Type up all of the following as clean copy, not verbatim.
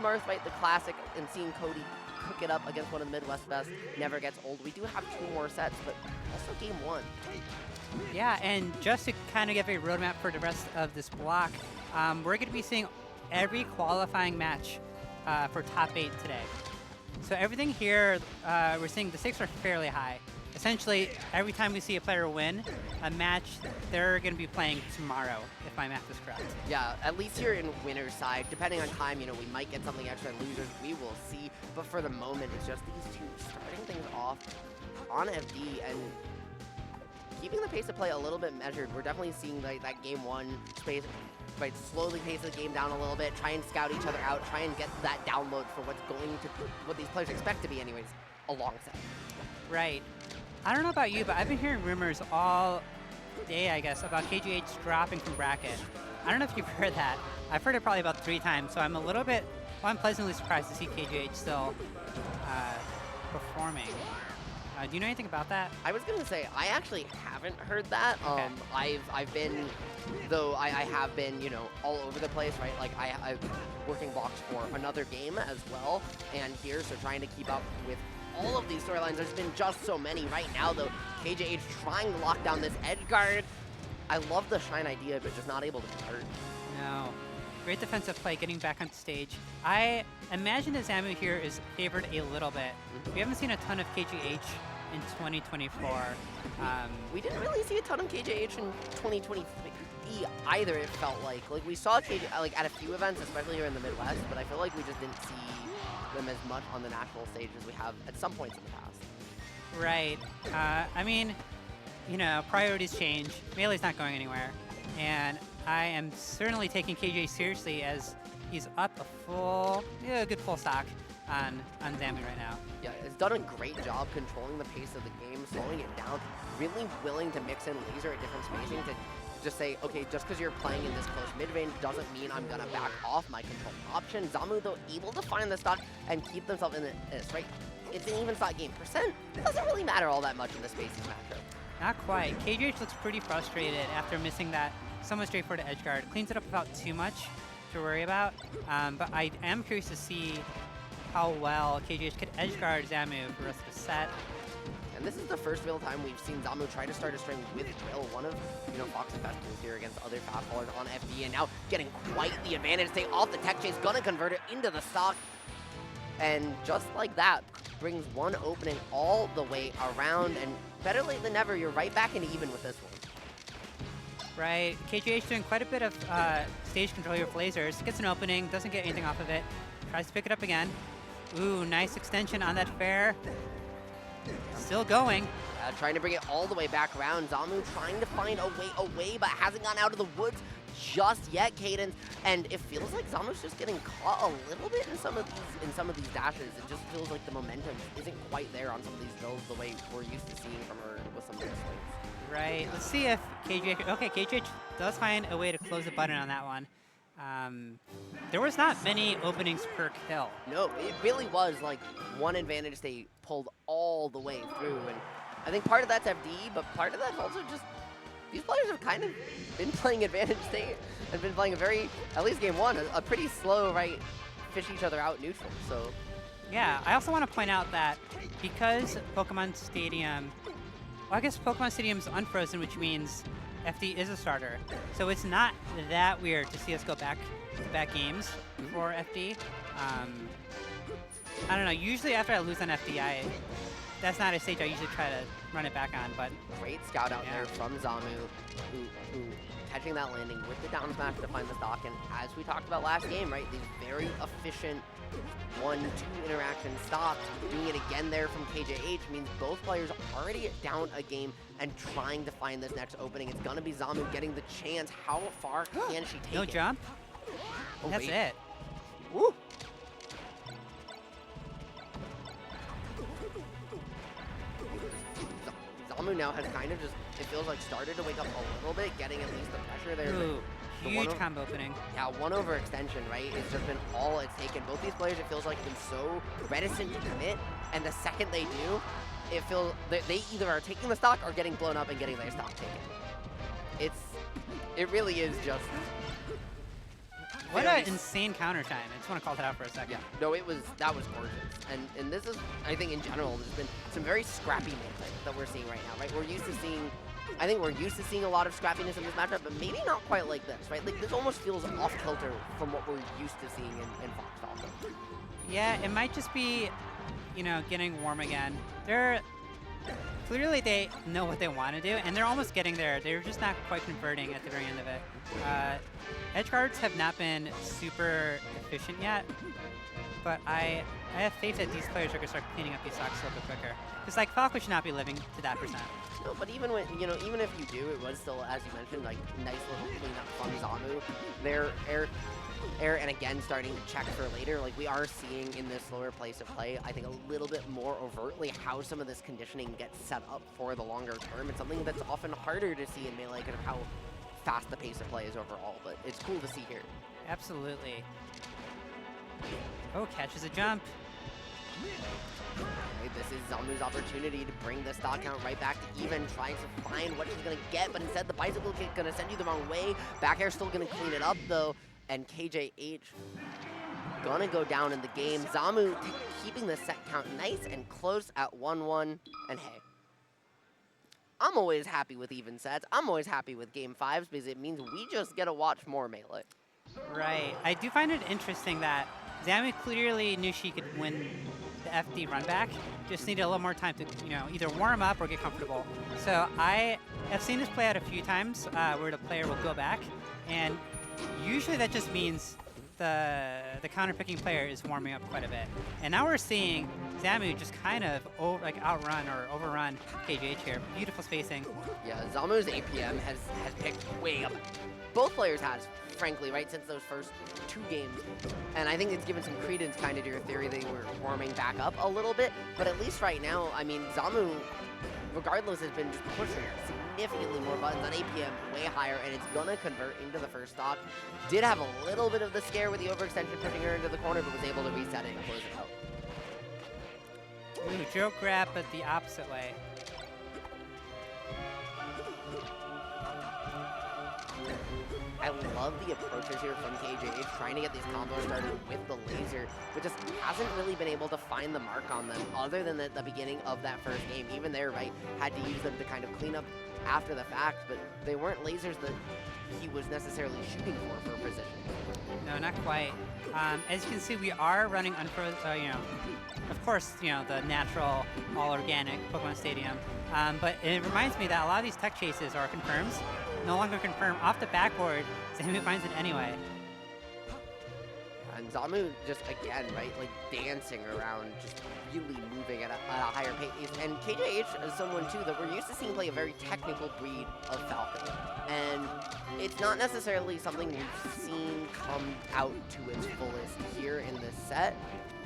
Marth, right? The classic, and seeing Cody cook it up against one of the Midwest best never gets old. We do have 2 more sets, but also game 1. Yeah, and just to kind of give a roadmap for the rest of this block, we're going to be seeing every qualifying match for top 8 today. So everything here, we're seeing the stakes are fairly high. Essentially, every time we see a player win a match, they're going to be playing tomorrow, if my math is correct. Yeah, at least here in winner's side, depending on time, you know, we might get something extra, and losers, we will see. But for the moment, it's just these two starting things off on FD and keeping the pace of play a little bit measured. We're definitely seeing like that game 1 space, right, slowly pace the game down a little bit, try and scout each other out, try and get that download for what these players expect to be anyways, a long set. Right. I don't know about you, but I've been hearing rumors all day, I guess, about KJH dropping from bracket. I don't know if you've heard that. I've heard it probably about 3 times, so I'm a little bit, well, I'm pleasantly surprised to see KJH still performing. Do you know anything about that? I was gonna say, I actually haven't heard that. Okay. I've been, though I have been, you know, all over the place, right? Like I've working blocks for another game as well, and here, so trying to keep up with all of these storylines. There's been just so many right now, though. KJH trying to lock down this edge guard. I love the Shine idea, but just not able to convert. No. Great defensive play, getting back on stage. I imagine that Zamu here is favored a little bit. We haven't seen a ton of KJH in 2024. We didn't really see a ton of KJH in 2023 either, it felt like. Like, we saw KJH like, at a few events, especially here in the Midwest, but I feel like we just didn't see them as much on the national stage as we have at some points in the past. Right. I mean, you know, priorities change. Melee's not going anywhere. And I am certainly taking KJ seriously as he's up a good full stock on Zamu right now. Yeah, has done a great job controlling the pace of the game, slowing it down, really willing to mix in laser at different spacing to just say, okay, just because you're playing in this close mid-range doesn't mean I'm going to back off my control option. Zamu, though, able to find the stock and keep themselves in this, right? It's an even stock game. Percent doesn't really matter all that much in the spacing matchup. Not quite. KJH looks pretty frustrated after missing that somewhat straightforward edge guard. Cleans it up without too much to worry about, but I am curious to see how well KJH could edge guard Zamu for the rest of the set. And this is the first real time we've seen Zamu try to start a string with Will, one of, you know, Fox's best tools here against other fast ballers on FD, and now getting quite the advantage. Stay off the tech chase, gonna convert it into the stock. And just like that, brings one opening all the way around, and better late than never, you're right back into even with this one. Right, KJH doing quite a bit of stage control here with lasers. Gets an opening, doesn't get anything off of it. Tries to pick it up again. Ooh, nice extension on that fair. Still going. Trying to bring it all the way back around. Zamu trying to find a way away, but hasn't gone out of the woods just yet, Cadence. And it feels like Zamu's just getting caught a little bit in some of these dashes. It just feels like the momentum isn't quite there on some of these drills the way we're used to seeing from her with some of these swings. Right. Let's see if KJH... Okay, KJH does find a way to close the button on that one. There was not many openings per kill. No, it really was like one advantage they pulled all the way through. And I think part of that's FD, but part of that's also just these players have kind of been playing advantage state and been playing a very, at least game 1, a pretty slow, right, fish each other out neutral. So yeah, I also want to point out that because Pokemon Stadium, well, I guess Pokemon Stadium's unfrozen, which means FD is a starter. So it's not that weird to see us go back games for FD. I don't know, usually after I lose on FD, that's not a stage I usually try to run it back on, but... Great scout out there from Zamu, who catching that landing with the down smash to find the stock. And as we talked about last game, right, these very efficient 1-2 interaction stops. Doing it again there from KJH means both players already down a game and trying to find this next opening. It's gonna be Zamu getting the chance. How far can she take it? No jump? Oh, that's it. Woo! Zamu now has kind of just, it feels like, started to wake up a little bit, getting at least the pressure there. Ooh, huge combo opening. Yeah, one overextension, right? It's just been all it's taken. Both these players, it feels like, have been so reticent to commit, and the second they do, it feels they either are taking the stock or getting blown up and getting their stock taken. It really is just What an insane counter time. I just want to call that out for a second. Yeah, no, that was gorgeous. And this is, I think in general, there's been some very scrappy melee that we're seeing right now, right? I think we're used to seeing a lot of scrappiness in this matchup, but maybe not quite like this, right? Like, this almost feels off-kilter from what we're used to seeing in Fox Falco. Yeah, it might just be, you know, getting warm again. Clearly they know what they want to do, and they're almost getting there. They're just not quite converting at the very end of it. Edge guards have not been super efficient yet, but I have faith that these players are going to start cleaning up these stocks a little bit quicker. Because, like, Falco should not be living to that percent. No, but even when, you know, even if you do, it was still, as you mentioned, like, nice little cleanup from Zamu. Their air, and again, starting to check for later. Like, we are seeing in this slower pace of play, I think a little bit more overtly how some of this conditioning gets set up for the longer term. It's something that's often harder to see in Melee because of how fast the pace of play is overall, but it's cool to see here. Absolutely. Oh, catches a jump. Okay, this is Zamu's opportunity to bring the stock count right back to even, trying to find what he's going to get, but instead the bicycle kick going to send you the wrong way. Back air still going to clean it up, though, and KJH going to go down in the game. Zamu keeping the set count nice and close at 1-1, and hey, I'm always happy with even sets. I'm always happy with game 5s because it means we just get to watch more Melee. Right. I do find it interesting that Zamu clearly knew she could win the FD run back, just needed a little more time to, you know, either warm up or get comfortable. So I have seen this play out a few times where the player will go back, and usually that just means the counter-picking player is warming up quite a bit. And now we're seeing Zamu just kind of outrun or overrun KJH here. Beautiful spacing. Yeah, Zamu's APM has picked way up. Both players has, frankly, right, since those first 2 games. And I think it's given some credence kind of to your theory they were warming back up a little bit. But at least right now, I mean, Zamu, regardless, has been just pushing significantly more buttons on APM, way higher, and it's going to convert into the first stock. Did have a little bit of the scare with the overextension pushing her into the corner, but was able to reset it and close it out. Ooh, joke grab, but the opposite way. I love the approaches here from KJH, trying to get these combos started with the laser, but just hasn't really been able to find the mark on them other than at the beginning of that first game. Even there, right, had to use them to kind of clean up after the fact, but they weren't lasers that he was necessarily shooting for precision. No, not quite. As you can see, we are running unfrozen, you know, of course, you know, the natural, all-organic Pokemon Stadium. But it reminds me that a lot of these tech chases are confirms. No longer confirmed. Off the backboard, Zamu finds it anyway. And Zamu just, again, right, like dancing around, just really moving at a higher pace. And KJH is someone, too, that we're used to seeing play a very technical breed of Falco. And it's not necessarily something we've seen come out to its fullest here in this set.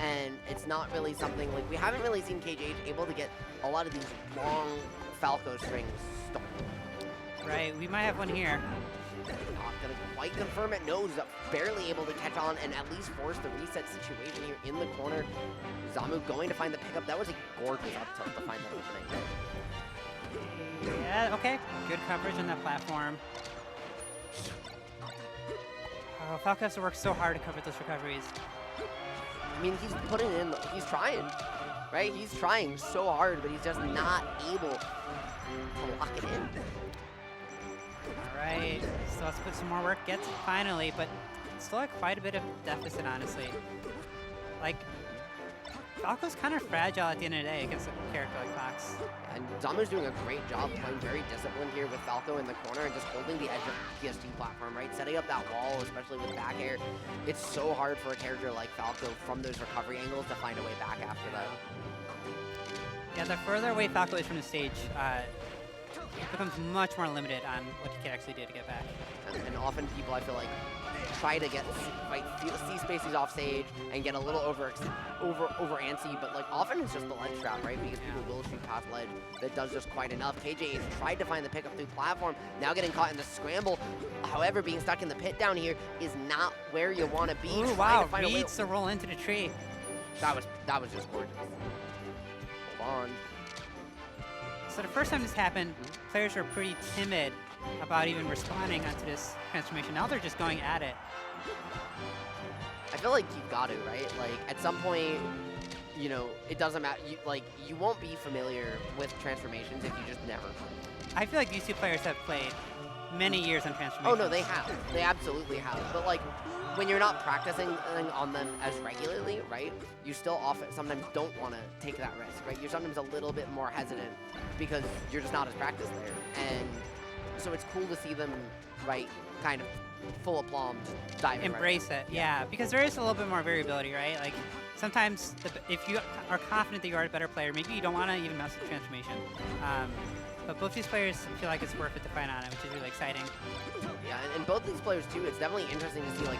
And it's not really something, like, we haven't really seen KJH able to get a lot of these long Falco strings stolen. Right, we might have one here. Not going to quite confirm it. No, barely able to catch on and at least force the reset situation here in the corner. Zamu going to find the pickup. That was a gorgeous up tilt to find that opening. Yeah, okay. Good coverage on that platform. Oh, Falco has to work so hard to cover those recoveries. I mean, he's putting in, he's trying, right? He's trying so hard, but he's just not able to lock it in. Alright, still has to put some more work, gets it finally, but still like quite a bit of deficit, honestly. Like, Falco's kind of fragile at the end of the day against a character like Fox. And Zamu's doing a great job playing very disciplined here with Falco in the corner and just holding the edge of the PS2 platform, right? Setting up that wall, especially with back air. It's so hard for a character like Falco from those recovery angles to find a way back after that. Yeah, the further away Falco is from the stage, becomes much more limited on what he can actually do to get back. And often people, I feel like, try to get see spaces off stage and get a little over antsy, but like often it's just the ledge trap, right? Because people will shoot past ledge. That does just quite enough. KJH tried to find the pickup through platform, now getting caught in the scramble. However, being stuck in the pit down here is not where you want to be. Ooh, wow, reads to roll into the tree. That was just gorgeous. Hold on. So the first time this happened, players were pretty timid about even responding onto this transformation. Now they're just going at it. I feel like you got to, right? Like, at some point, you know, it doesn't matter. You won't be familiar with transformations if you just never play. I feel like these two players have played many years on transformations. Oh, no, they have. They absolutely have. But, like, when you're not practicing on them as regularly, right, you still often sometimes don't want to take that risk, right? You're sometimes a little bit more hesitant because you're just not as practiced there. And so it's cool to see them, right, kind of full aplomb dive embrace it, yeah, because there is a little bit more variability, right? Like sometimes if you are confident that you are a better player, maybe you don't want to even mess with transformation. But both these players feel like it's worth it to fight on it, which is really exciting. Yeah, and both these players too, it's definitely interesting to see like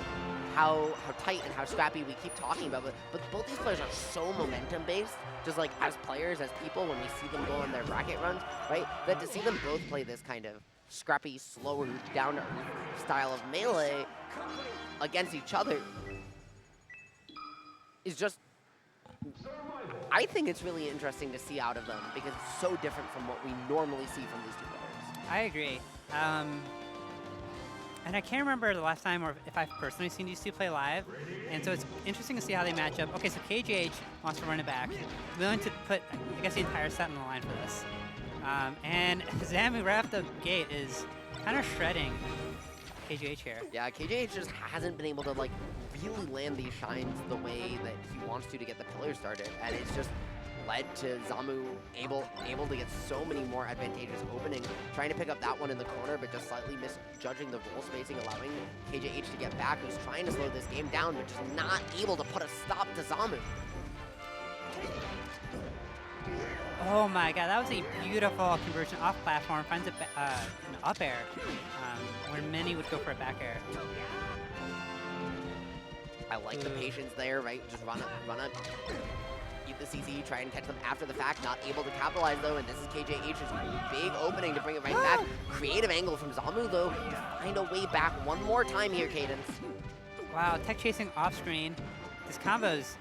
how tight and how scrappy we keep talking about, but both these players are so momentum based, just like as players, as people, when we see them go on their bracket runs, right? That to see them both play this kind of scrappy, slower, down-to-earth style of melee against each other is just, I think it's really interesting to see out of them because it's so different from what we normally see from these two players. I agree. And I can't remember the last time or if I've personally seen these two play live. And so it's interesting to see how they match up. Okay, so KJH wants to run it back. Willing to put, I guess, the entire set on the line for this. And Zamu right off the gate is kind of shredding KJH here. Yeah, KJH just hasn't been able to like really land these shines the way that he wants to get the pillar started, and it's just led to Zamu able to get so many more advantageous openings, trying to pick up that one in the corner, but just slightly misjudging the roll spacing, allowing KJH to get back, who's trying to slow this game down, but just not able to put a stop to Zamu. Oh my god, that was a beautiful conversion off platform. Finds an up air, where many would go for a back air. I like the patience there, right? Just run up, eat the CC, try and catch them after the fact. Not able to capitalize though, and this is KJH's big opening to bring it right back. Creative angle from Zamu though, to find a way back one more time here, Cadence. Wow, tech chasing off screen. This combo's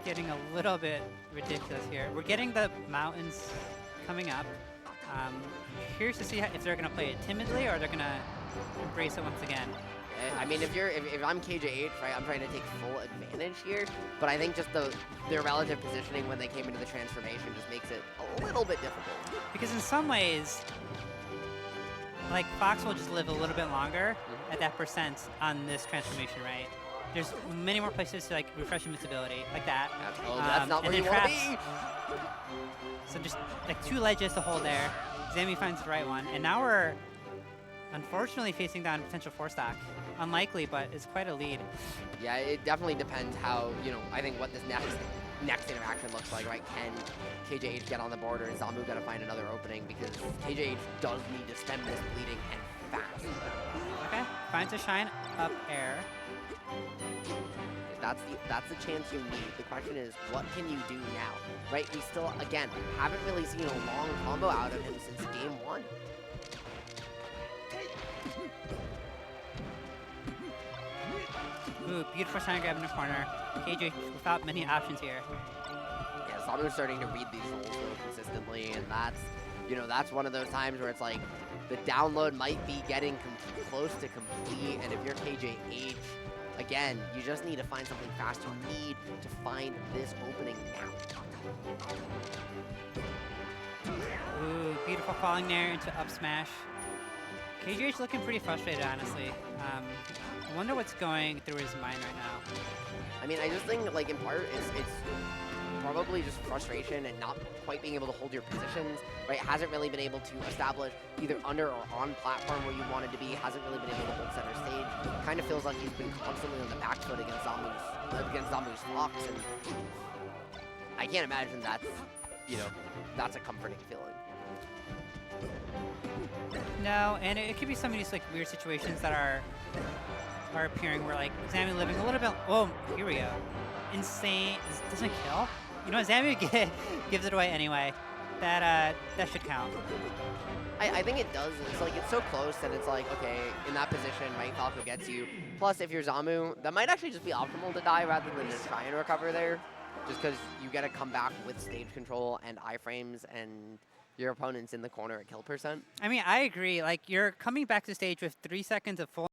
getting a little bit ridiculous here. We're getting the mountains coming up. Curious to see if they're going to play it timidly or they're going to embrace it once again. I mean, if I'm KJH, right, I'm trying to take full advantage here, but I think just their relative positioning when they came into the transformation just makes it a little bit difficult. Because in some ways, like Fox will just live a little bit longer at that percent on this transformation, right? There's many more places to like refresh invincibility, like that. That's not where you want to be. So just like two ledges to hold there. Zamu finds the right one, and now we're unfortunately facing down potential 4-stock. Unlikely, but it's quite a lead. Yeah, it definitely depends how, you know, I think what this next interaction looks like, right? Can KJH get on the border and Zamu gotta find another opening because KJH does need to stem this bleeding and fast. Okay, finds a shine up air. That's the chance you need. The question is, what can you do now? Right? We still, again, haven't really seen a long combo out of him since game 1. Ooh, beautiful shine grab in the corner. KJ without many options here. Yeah, Zamu's starting to read these rolls though consistently, and that's, you know, that's one of those times where it's like the download might be getting close to complete, and if you're KJH, again, you just need to find something fast. You need to find this opening now. Ooh, beautiful falling there into up smash. KJH looking pretty frustrated, honestly. I wonder what's going through his mind right now. I mean, I just think, like, in part, it's probably just frustration and not quite being able to hold your positions, right? Hasn't really been able to establish either under or on platform where you wanted to be. Hasn't really been able to hold center stage. Kind of feels like he's been constantly on the back foot against Zamu's Fox, and I can't imagine that's, you know, that's a comforting feeling. No, and it could be some of these like weird situations that are appearing where like Zamu living a little bit. Oh, here we go. Insane. Doesn't kill. You know what? Zamu gives it away anyway. That should count. I think it does. It's like it's so close that it's like, okay, in that position, right, Falco gets you. Plus, if you're Zamu, that might actually just be optimal to die rather than just try and recover there, just because you get to come back with stage control and iframes and your opponent's in the corner at kill percent. I mean, I agree. Like, you're coming back to stage with 3 seconds of full